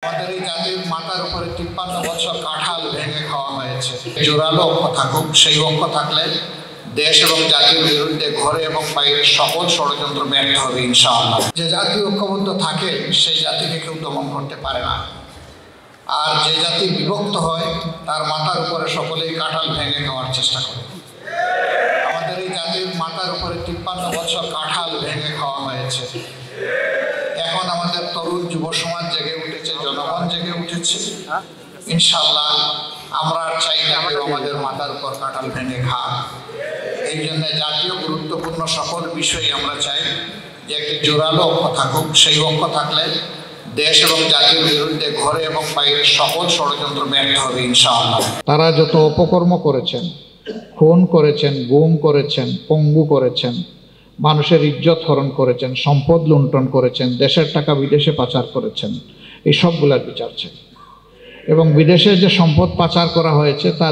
আমাদের এই জাতির মাথার উপরে ৫৩ বছর কাঁঠাল ভেঙে খাওয়া হয়েছে। জোরালো অক্ষ থাকুক, সেই অক্ষ থাকলে দেশ এবং জাতির বিরুদ্ধে ঘরে এবং বাইরে সকল ষড়যন্ত্র ব্যর্থ হবে ইনশাআল্লাহ। যে জাতি ঐক্যবদ্ধ থাকে সেই জাতিকে কেউ দমন করতে পারে না, আর যে জাতি বিভক্ত হয় তার মাথার উপরে সকলেই কাঁঠাল ভেঙে খাওয়ার চেষ্টা করে। আমাদের এই জাতির মাথার উপরে ৫৩ বছর কাঁঠাল ভেঙে খাওয়া হয়েছে। এখন আমাদের তরুণ যুব সমাজ জেগে উঠেছে, জনগণ জেগে উঠেছে। ইনশাআল্লাহ আমরা চাই না কেউ আমাদের মাথার উপর কাঁঠাল ভেঙে খাক। এই জন্য জাতীয় গুরুত্বপূর্ণ সকল বিষয়ে আমরা চাই যে একটি জোরালো অক্ষ থাকুক, সেই অক্ষ থাকলে দেশ এবং জাতির বিরুদ্ধে ঘরে এবং বাইরে সকল ষড়যন্ত্র ব্যর্থ হবে ইনশাআল্লাহ। তারা যত অপকর্ম করেছেন, খুন করেছেন, গুম করেছেন, পঙ্গু করেছেন, মানুষের ইজ্জত হরণ করেছেন, সম্পদ লুণ্ঠন করেছেন, দেশের টাকা বিদেশে পাচার করেছেন, এই সবগুলার বিচার চাই। এবং বিদেশে যে সম্পদ পাচার করা হয়েছে তা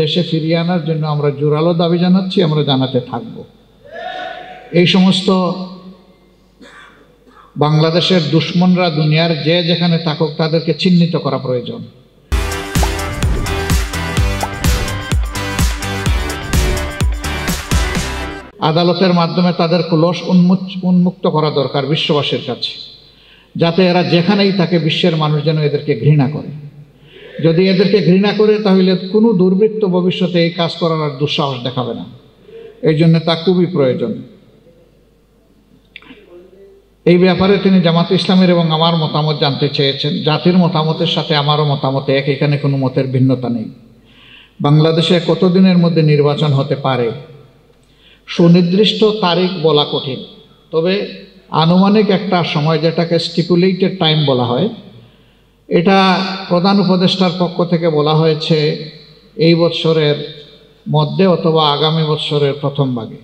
দেশে ফিরিয়ে আনার জন্য আমরা জোরালো দাবি জানাচ্ছি, আমরা জানাতে থাকব। এই সমস্ত বাংলাদেশের দুশ্মনরা দুনিয়ার যে যেখানে থাকুক তাদেরকে চিহ্নিত করা প্রয়োজন। আদালতের মাধ্যমে তাদের ক্লোশ উন্মুক্ত করা দরকার বিশ্ববাসীর কাছে, যাতে এরা যেখানেই থাকে বিশ্বের মানুষ যেন এদেরকে ঘৃণা করে। যদি এদেরকে ঘৃণা করে তাহলে কোনো দুর্বৃত্ত ভবিষ্যতে এই কাজ করার আর দুঃসাহস দেখাবে না। এই জন্য তা খুবই প্রয়োজন। এই ব্যাপারে তিনি জামাত ইসলামের এবং আমার মতামত জানতে চেয়েছেন। জাতির মতামতের সাথে আমারও মতামত এক, এখানে কোনো মতের ভিন্নতা নেই। বাংলাদেশে কতদিনের মধ্যে নির্বাচন হতে পারে সুনির্দিষ্ট তারিখ বলা কঠিন, তবে আনুমানিক একটা সময়, যেটাকে স্টিপুলেটেড টাইম বলা হয়, এটা প্রধান উপদেষ্টার পক্ষ থেকে বলা হয়েছে এই বছরের মধ্যে অথবা আগামী বছরের প্রথম ভাগে।